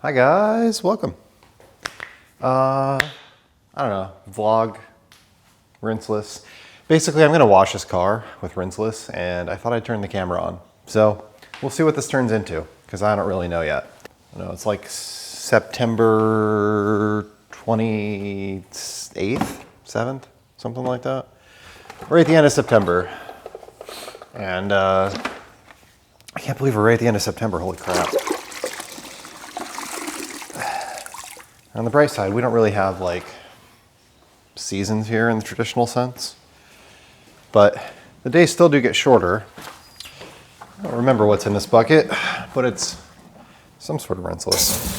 Hi guys, welcome. I don't know, vlog, Rinseless. Basically, I'm gonna wash this car with Rinseless, and I thought I'd turn the camera on. So we'll see what this turns into, because I don't really know yet. I know it's like September 28th, 7th, something like that. We're at the end of September, and I can't believe we're right at the end of September, holy crap. On the bright side, we don't really have like seasons here in the traditional sense, but the days still do get shorter. I don't remember what's in this bucket, but it's some sort of Rinseless.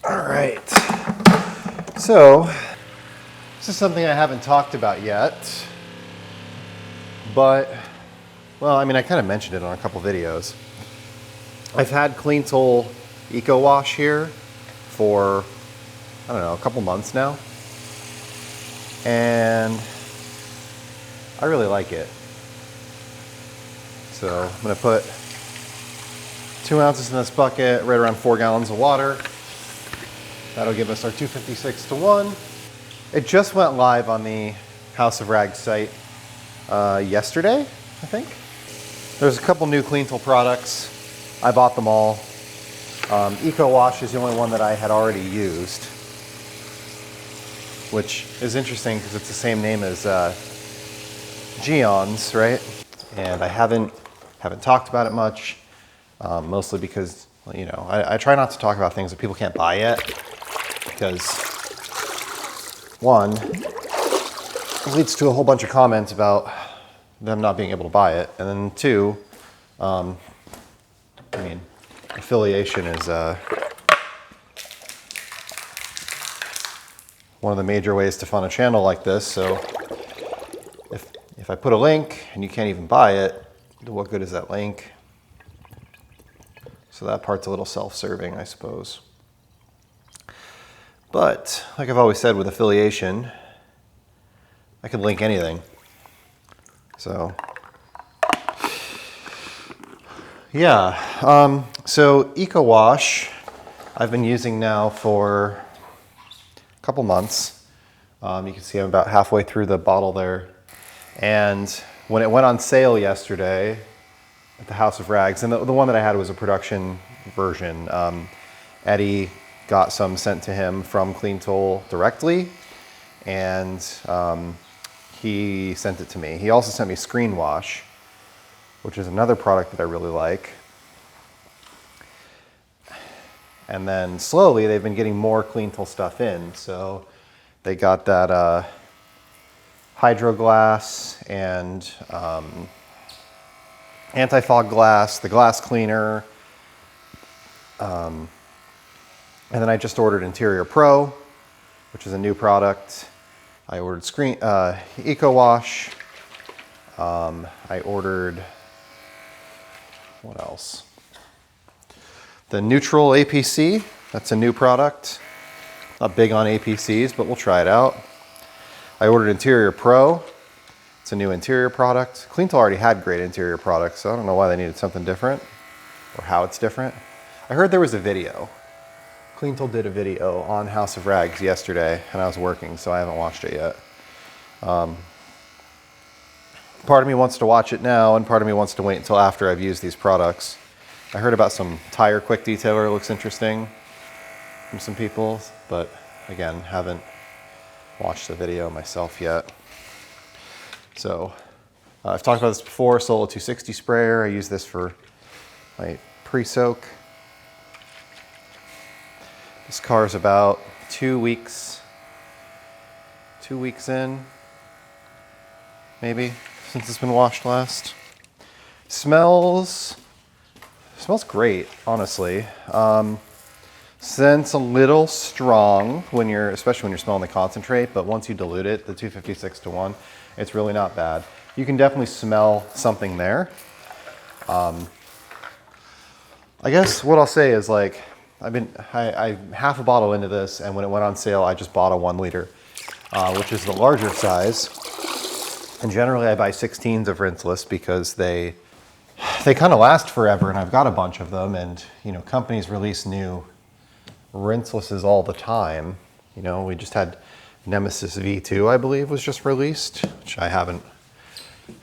All right, so this is something I haven't talked about yet, but, well, I mean, I kind of mentioned it on a couple videos. I've had Cleantle EcoWash here for, I don't know, a couple months now, and I really like it. So I'm gonna put 2 ounces in this bucket, right around 4 gallons of water. That'll give us our 256 to 1. It just went live on the House of Rags site yesterday, I think. There's a couple new Cleantle products. I bought them all. EcoWash is the only one that I had already used, which is interesting because it's the same name as Geon's, right? And I haven't talked about it much, mostly because, you know, I try not to talk about things that people can't buy yet, because one, it leads to a whole bunch of comments about them not being able to buy it. And then two, I mean, affiliation is one of the major ways to fund a channel like this. So if I put a link and you can't even buy it, what good is that link? So that part's a little self-serving, I suppose. But like I've always said with affiliation, I can link anything. So yeah, so EcoWash I've been using now for a couple months. You can see I'm about halfway through the bottle there. And when it went on sale yesterday at the House of Rags, and the one that I had was a production version, Eddie got some sent to him from Cleantle directly, and he sent it to me. He also sent me Screen Wash, which is another product that I really like. And then slowly they've been getting more Cleantle stuff in. So they got that Hydro Glass and anti-fog glass, the glass cleaner, and then I just ordered Interior Pro, which is a new product. I ordered EcoWash. I ordered, what else? The Neutral APC, that's a new product. Not big on APCs, but we'll try it out. I ordered Interior Pro. It's a new interior product. Cleantle already had great interior products, so I don't know why they needed something different or how it's different. I heard there was a video. Cleantle did a video on House of Rags yesterday, and I was working, so I haven't watched it yet. Part of me wants to watch it now, and part of me wants to wait until after I've used these products. I heard about some tire quick detailer, looks interesting from some people, but again, haven't watched the video myself yet. So I've talked about this before, Solo 260 sprayer. I use this for my pre-soak. This car is about 2 weeks in, maybe, since it's been washed last. Smells great, honestly. Scent's a little strong especially when you're smelling the concentrate, but once you dilute it, the 256 to 1, it's really not bad. You can definitely smell something there. I guess what I'll say is, like, I'm half a bottle into this, and when it went on sale, I just bought a 1 liter, which is the larger size. And generally I buy 16s of Rinseless because they kind of last forever, and I've got a bunch of them, and you know, companies release new Rinselesses all the time. You know, we just had Nemesis V2, I believe, was just released, which I haven't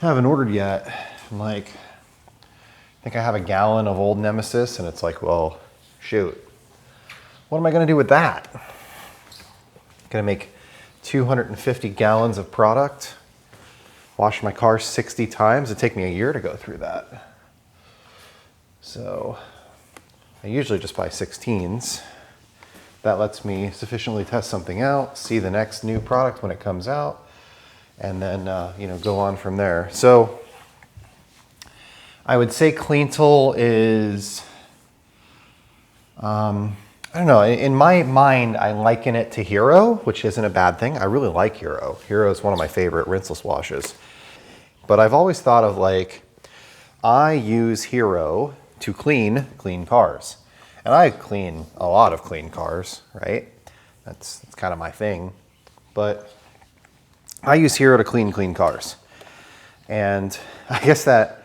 ordered yet. I'm like, I think I have a gallon of old Nemesis, and it's like, well, shoot, what am I gonna do with that? Gonna make 250 gallons of product, wash my car 60 times. It'd take me a year to go through that. So I usually just buy 16s. That lets me sufficiently test something out, see the next new product when it comes out, and then you know, go on from there. So I would say Cleantle is, I don't know, in my mind, I liken it to Hero, which isn't a bad thing. I really like Hero. Hero is one of my favorite rinseless washes. But I've always thought of like, I use Hero to clean cars. And I clean a lot of clean cars, right? That's kind of my thing. But I use Hero to clean cars. And I guess that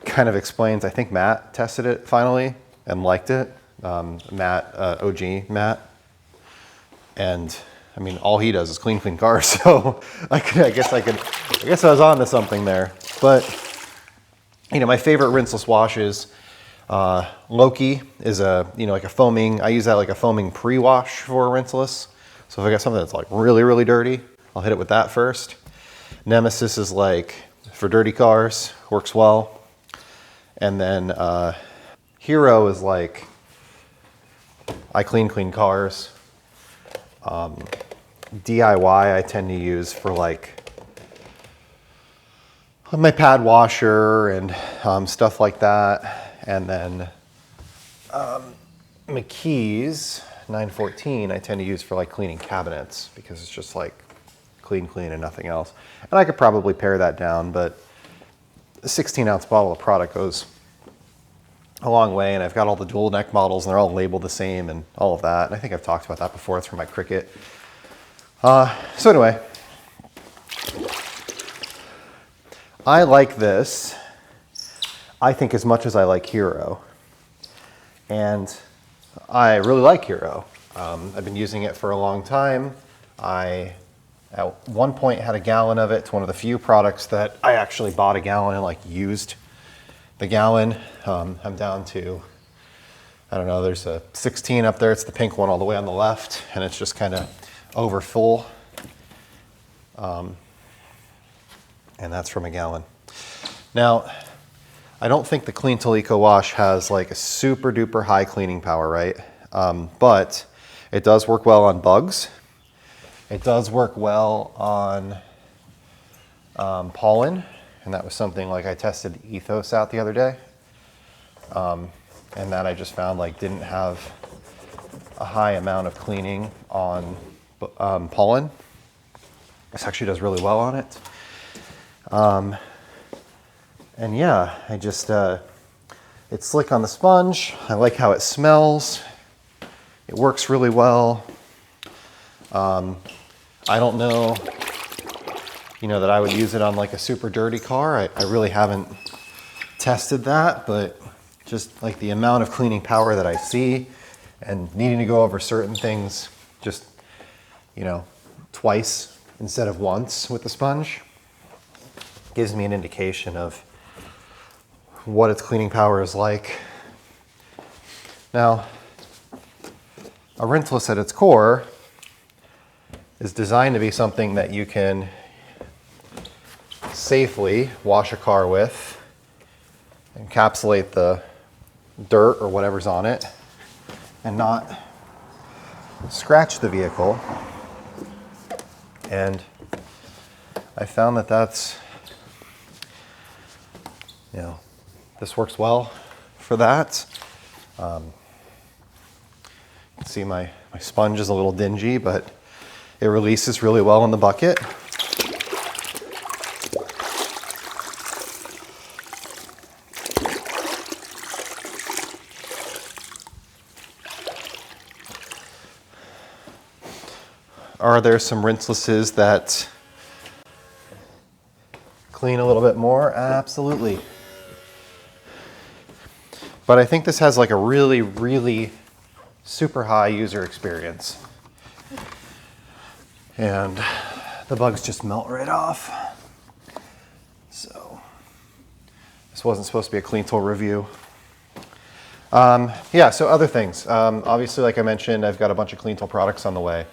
kind of explains, I think Matt tested it finally and liked it. Matt, OG Matt. And I mean, all he does is clean cars. So I guess I was on to something there. But you know, my favorite rinseless washes, Loki is like a foaming, I use that like a foaming pre-wash for rinseless. So if I got something that's like really, really dirty, I'll hit it with that first. Nemesis is like for dirty cars, works well. And then Hero is like, I clean cars. DIY I tend to use for like my pad washer and stuff like that. And then McKee's 914 I tend to use for like cleaning cabinets because it's just like clean and nothing else. And I could probably pare that down, but a 16-ounce bottle of product goes a long way, and I've got all the dual neck models and they're all labeled the same and all of that. And I think I've talked about that before. It's for my Cricut. So anyway, I like this, I think, as much as I like Hero. And I really like Hero. I've been using it for a long time. I, at one point, had a gallon of it. It's one of the few products that I actually bought a gallon and like used the gallon. I'm down to, I don't know, there's a 16 up there. It's the pink one all the way on the left, and it's just kind of over full. And that's from a gallon. Now, I don't think the Cleantle EcoWash has like a super duper high cleaning power, right? But it does work well on bugs. It does work well on pollen. And that was something like I tested Ethos out the other day. And that I just found like didn't have a high amount of cleaning on pollen. This actually does really well on it. And yeah, I just, it's slick on the sponge. I like how it smells. It works really well. I don't know, that I would use it on like a super dirty car. I really haven't tested that, but just like the amount of cleaning power that I see and needing to go over certain things just, twice instead of once with the sponge gives me an indication of what its cleaning power is like. Now, a rinseless at its core is designed to be something that you can safely wash a car with, encapsulate the dirt or whatever's on it, and not scratch the vehicle. And I found that that's, this works well for that. You can see my sponge is a little dingy, but it releases really well in the bucket. Are there some rinselesses that clean a little bit more? Absolutely. But I think this has like a really, really super high user experience. And the bugs just melt right off. So this wasn't supposed to be a Cleantle review. Yeah, so other things. Obviously, like I mentioned, I've got a bunch of Cleantle products on the way.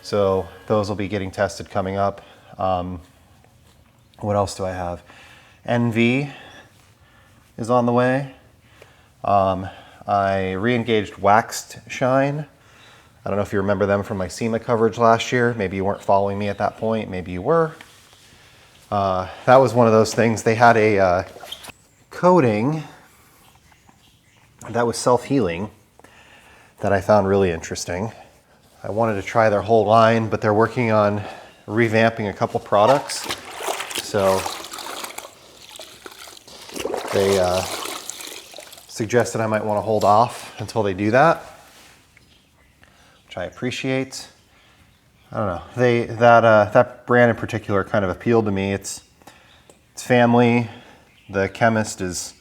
So those will be getting tested coming up. What else do I have? NV is on the way. I re-engaged Waxed Shine. I don't know if you remember them from my SEMA coverage last year. Maybe you weren't following me at that point. Maybe you were. That was one of those things. They had a coating that was self-healing that I found really interesting. I wanted to try their whole line, but they're working on revamping a couple products. So they suggested I might want to hold off until they do that, which I appreciate. I don't know. That brand in particular kind of appealed to me. It's family. The chemist is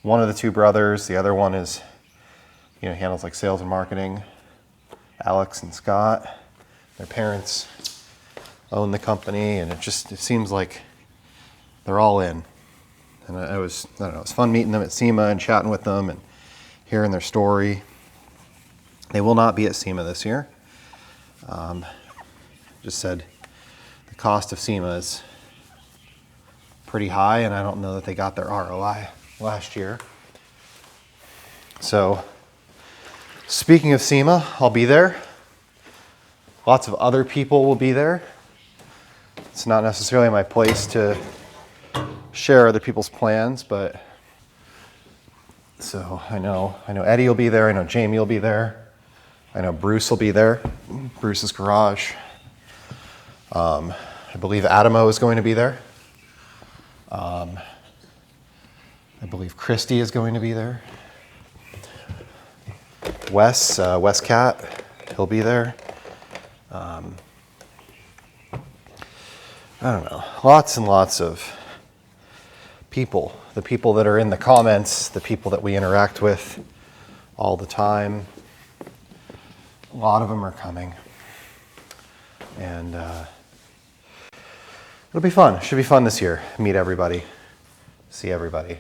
one of the two brothers. The other one is, handles like sales and marketing. Alex and Scott. Their parents own the company, and it seems like they're all in. And it was fun meeting them at SEMA and chatting with them and hearing their story. They will not be at SEMA this year. Just said the cost of SEMA is pretty high, and I don't know that they got their ROI last year. So, speaking of SEMA, I'll be there. Lots of other people will be there. It's not necessarily my place to share other people's plans, but so I know Eddie will be there. I know Jamie will be there. I know Bruce will be there. Bruce's Garage. I believe Adamo is going to be there. I believe Christy is going to be there. Wes Cat, he'll be there. I don't know. Lots and lots of people. The people that are in the comments, the people that we interact with all the time. A lot of them are coming. And it'll be fun. Should be fun this year. Meet everybody. See everybody.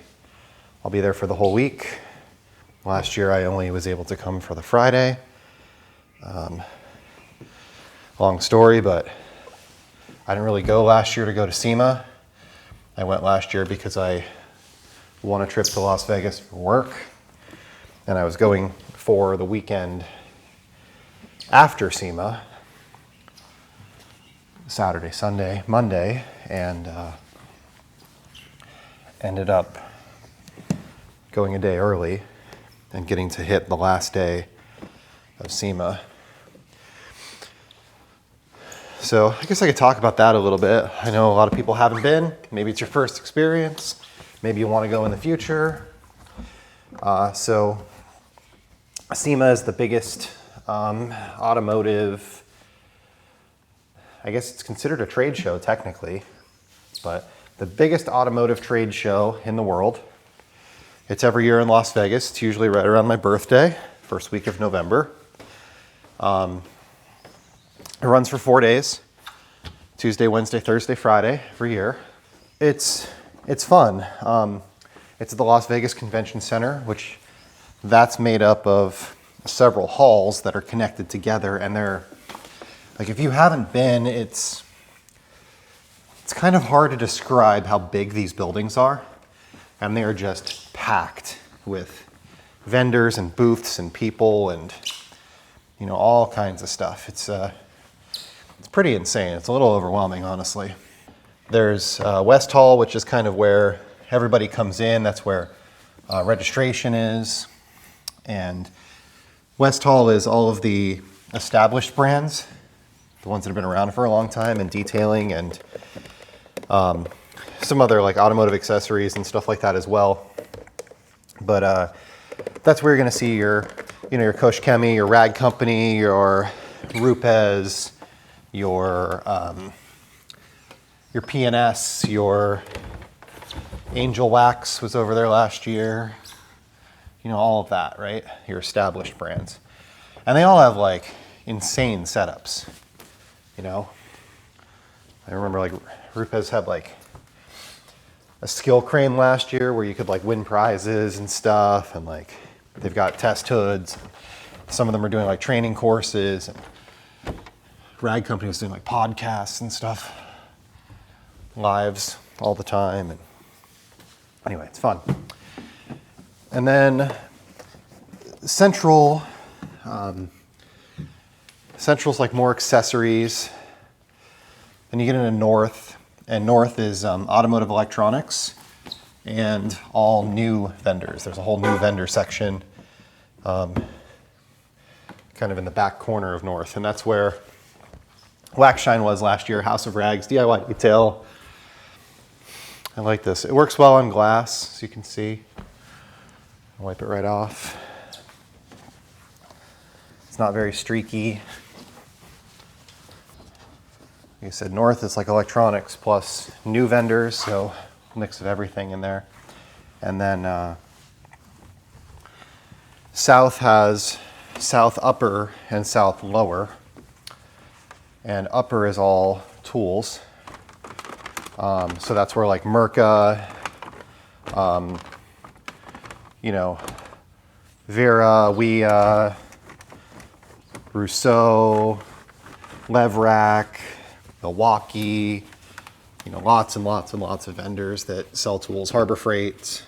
I'll be there for the whole week. Last year I only was able to come for the Friday. Long story, but I didn't really go last year to go to SEMA. I went last year because I won a trip to Las Vegas for work, and I was going for the weekend after SEMA, Saturday, Sunday, Monday, and ended up going a day early and getting to hit the last day of SEMA. So I guess I could talk about that a little bit. I know a lot of people haven't been. Maybe it's your first experience. Maybe you want to go in the future. So SEMA is the biggest automotive, I guess it's considered a trade show technically, but the biggest automotive trade show in the world. It's every year in Las Vegas. It's usually right around my birthday, first week of November. It runs for 4 days, Tuesday, Wednesday, Thursday, Friday, every year. It's fun. It's at the Las Vegas Convention Center, which that's made up of several halls that are connected together, and they're, like, if you haven't been, it's kind of hard to describe how big these buildings are, and they are just packed with vendors and booths and people and, all kinds of stuff. It's pretty insane. It's a little overwhelming, honestly. There's West Hall, which is kind of where everybody comes in. That's where registration is. And West Hall is all of the established brands, the ones that have been around for a long time, and detailing, and some other like automotive accessories and stuff like that as well. But that's where you're going to see your Kosh Chemi, your Rag Company, your Rupes, your PNS, your Angel Wax was over there last year. You know, all of that, right? Your established brands. And they all have like insane setups, you know? I remember like Rupes had like a skill crane last year where you could like win prizes and stuff, and like they've got test hoods. Some of them are doing like training courses, and Rag Company was doing like podcasts and stuff, lives all the time. And anyway, it's fun. And then Central's like more accessories. Then you get into North, and North is automotive electronics and all new vendors. There's a whole new vendor section kind of in the back corner of North, and that's where Wax Shine was last year. House of Rags, DIY detail. I like this. It works well on glass, as you can see. I'll wipe it right off. It's not very streaky. Like I said, North is like electronics plus new vendors, so a mix of everything in there. And then South has South Upper and South Lower. And Upper is all tools. So that's where like Merca, you know, Vera, Wea, Rousseau, Levrac, Milwaukee, you know, lots and lots and lots of vendors that sell tools. Harbor Freight.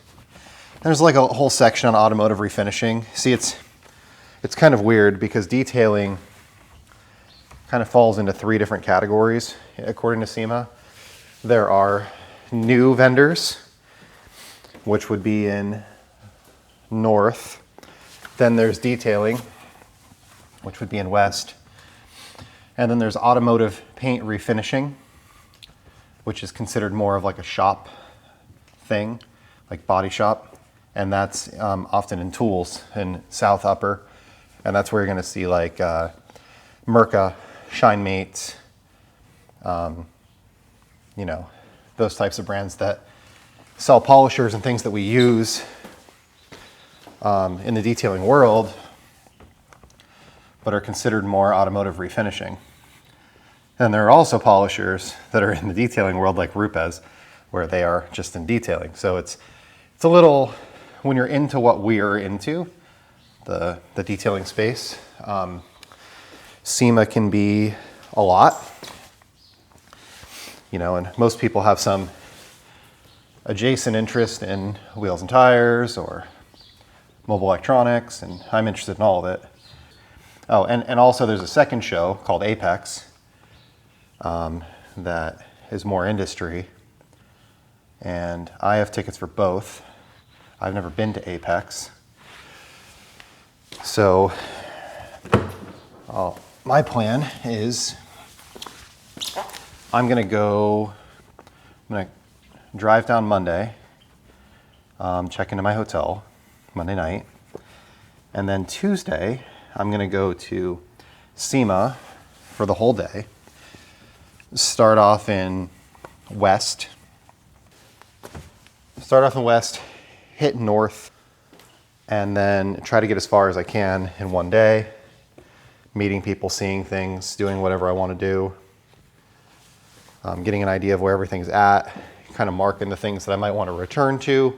There's like a whole section on automotive refinishing. See, it's kind of weird because detailing kind of falls into 3 different categories according to SEMA. There are new vendors, which would be in North. Then there's detailing, which would be in West. And then there's automotive paint refinishing, which is considered more of like a shop thing, like body shop. And that's often in tools in South Upper. And that's where you're gonna see like Merca, ShineMate, you know, those types of brands that sell polishers and things that we use in the detailing world, but are considered more automotive refinishing. And there are also polishers that are in the detailing world like Rupes, where they are just in detailing. So it's a little, when you're into what we are into, the detailing space, SEMA can be a lot, you know, and most people have some adjacent interest in wheels and tires or mobile electronics, and I'm interested in all of it. Oh, and also there's a second show called Apex that is more industry, and I have tickets for both. I've never been to Apex. So my plan is I'm gonna drive down Monday, check into my hotel Monday night, and then Tuesday I'm gonna go to SEMA for the whole day. Start off in West, hit North, and then try to get as far as I can in one day, meeting people, seeing things, doing whatever I want to do, getting an idea of where everything's at, kind of marking the things that I might want to return to.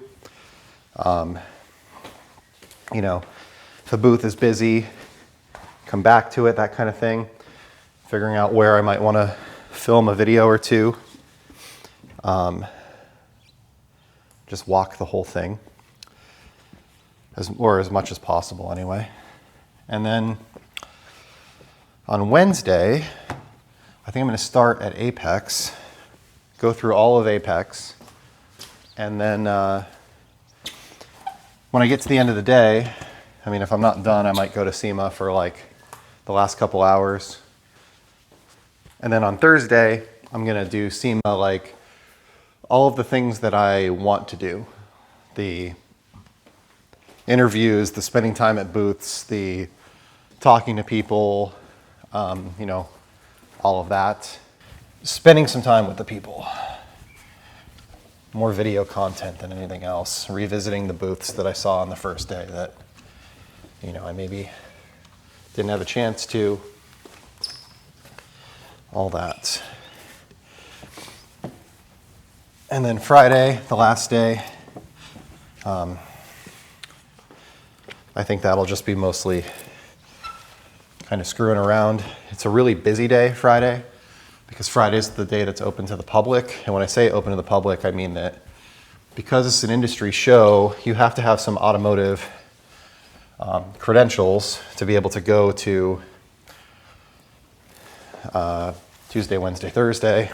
You know, if a booth is busy, come back to it, that kind of thing. Figuring out where I might want to film a video or two. Just walk the whole thing, as much as possible anyway. And then on Wednesday, I think I'm going to start at Apex, go through all of Apex, and then when I get to the end of the day, I mean, if I'm not done, I might go to SEMA for like the last couple hours. And then on Thursday, I'm going to do SEMA, like all of the things that I want to do. The interviews, the spending time at booths, the talking to people, you know, all of that. Spending some time with the people. More video content than anything else. Revisiting the booths that I saw on the first day that, you know, I maybe didn't have a chance to. All that. And then Friday, the last day, I think that'll just be mostly kind of screwing around. It's a really busy day, Friday, because Friday's the day that's open to the public. And when I say open to the public, I mean that because it's an industry show, you have to have some automotive credentials to be able to go to Tuesday, Wednesday, Thursday.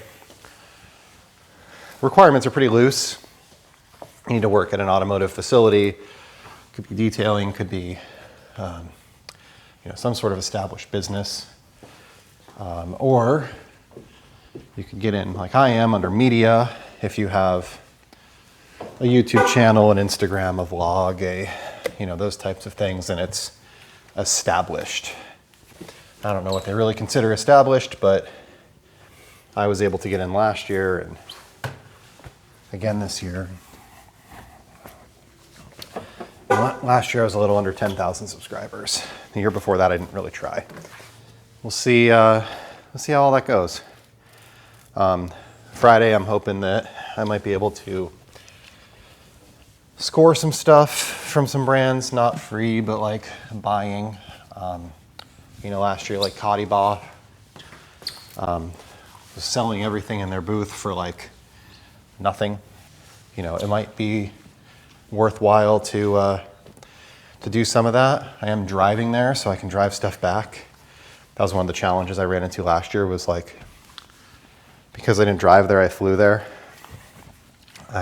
Requirements are pretty loose. You need to work at an automotive facility. Could be detailing, could be some sort of established business. Or you could get in like I am under media if you have a YouTube channel, an Instagram, a vlog, those types of things, and it's established. I don't know what they really consider established, but I was able to get in last year and again this year. Last year I was a little under 10,000 subscribers. The year before that I didn't really try. We'll see how all that goes. Friday I'm hoping that I might be able to score some stuff from some brands, not free, but like buying. Last year like Cottiba was selling everything in their booth for like nothing. It might be worthwhile to do some of that. I am driving there, so I can drive stuff back. That was one of the challenges I ran into last year, was like, because I didn't drive there, I flew there. I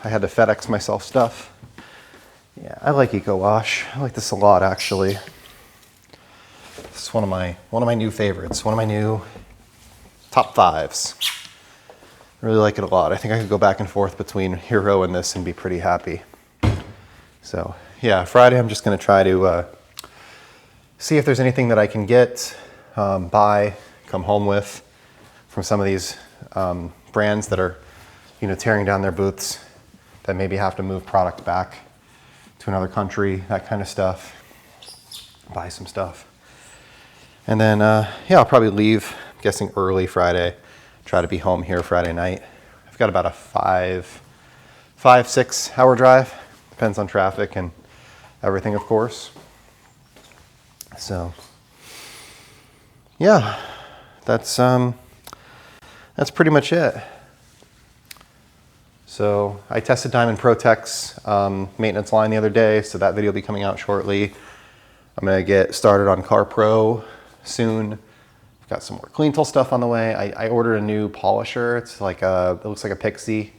had to FedEx myself stuff. Yeah, I like EcoWash. I like this a lot, actually. It's one of my new favorites, one of my new top 5s. I really like it a lot. I think I could go back and forth between Hero and this and be pretty happy. So yeah, Friday I'm just going to try to see if there's anything that I can get, buy, come home with from some of these brands that are, tearing down their booths, that maybe have to move product back to another country, that kind of stuff. Buy some stuff. And then, I'll probably leave, I'm guessing early Friday, try to be home here Friday night. I've got about a 5-6 hour drive. Depends on traffic and everything, of course. So, yeah, that's pretty much it. So I tested Diamond Protex maintenance line the other day, so that video will be coming out shortly. I'm gonna get started on CarPro soon. I've got some more Cleantle stuff on the way. I ordered a new polisher. It's like it looks like a Pixie,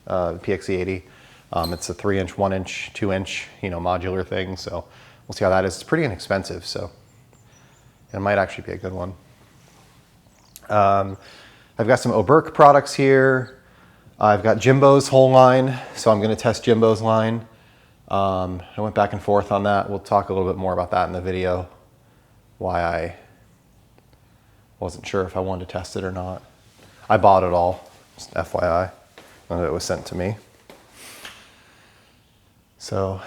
PXE80. It's a 3-inch, 1-inch, 2-inch, modular thing. So we'll see how that is. It's pretty inexpensive, so it might actually be a good one. I've got some Oberk products here. I've got Jimbo's whole line, so I'm going to test Jimbo's line. I went back and forth on that. We'll talk a little bit more about that in the video, why I wasn't sure if I wanted to test it or not. I bought it all, just FYI, and it was sent to me. So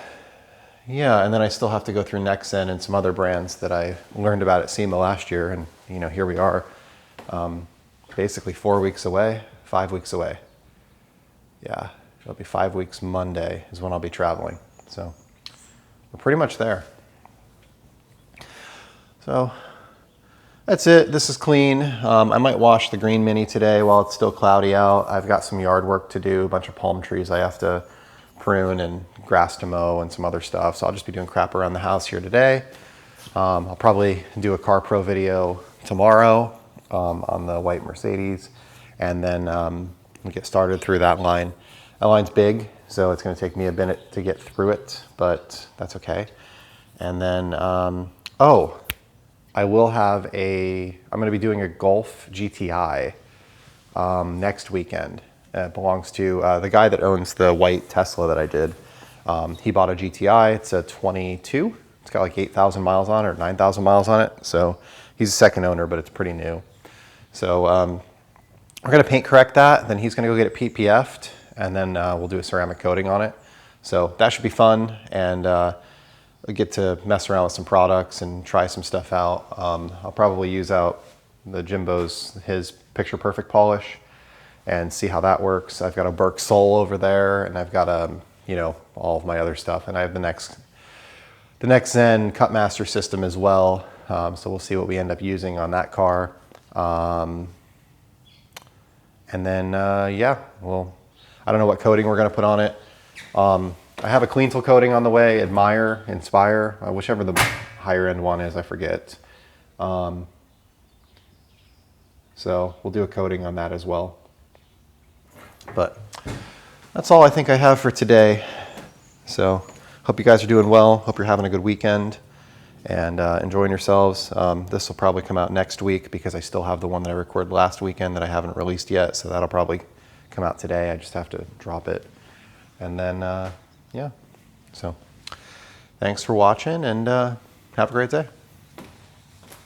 yeah, and then I still have to go through Nexen and some other brands that I learned about at SEMA last year, and here we are, basically 4 weeks away, 5 weeks away. Yeah, it'll be 5 weeks Monday is when I'll be traveling. So we're pretty much there. So that's it. This is clean. I might wash the green Mini today while it's still cloudy out. I've got some yard work to do, a bunch of palm trees I have to prune and grass to mow and some other stuff. So I'll just be doing crap around the house here today. I'll probably do a CarPro video tomorrow on the white Mercedes, and then we'll get started through that line. That line's big, so it's going to take me a minute to get through it, but that's okay. And then, I will have I'm going to be doing a Golf GTI next weekend. It belongs to the guy that owns the white Tesla that I did. He bought a GTI. It's a 22 It's got like 8,000 miles on it or 9,000 miles on it. So he's a second owner, but it's pretty new. So we're gonna paint correct that. Then he's gonna go get it PPF'd, and then we'll do a ceramic coating on it. So that should be fun, and we get to mess around with some products and try some stuff out. I'll probably use out the Jimbo's, his Picture Perfect polish, and see how that works. I've got a Burke Sole over there, and I've got you know, all of my other stuff, and I have the next Zen Cutmaster system as well. So we'll see what we end up using on that car. And then, yeah, well, I don't know what coating we're gonna put on it. I have a Cleantle coating on the way, Admire, Inspire, whichever the higher end one is, I forget. So we'll do a coating on that as well. But that's all I think I have for today. So hope you guys are doing well. Hope you're having a good weekend and enjoying yourselves. This will probably come out next week because I still have the one that I recorded last weekend that I haven't released yet. So that'll probably come out today. I just have to drop it. And then, yeah. So thanks for watching, and have a great day.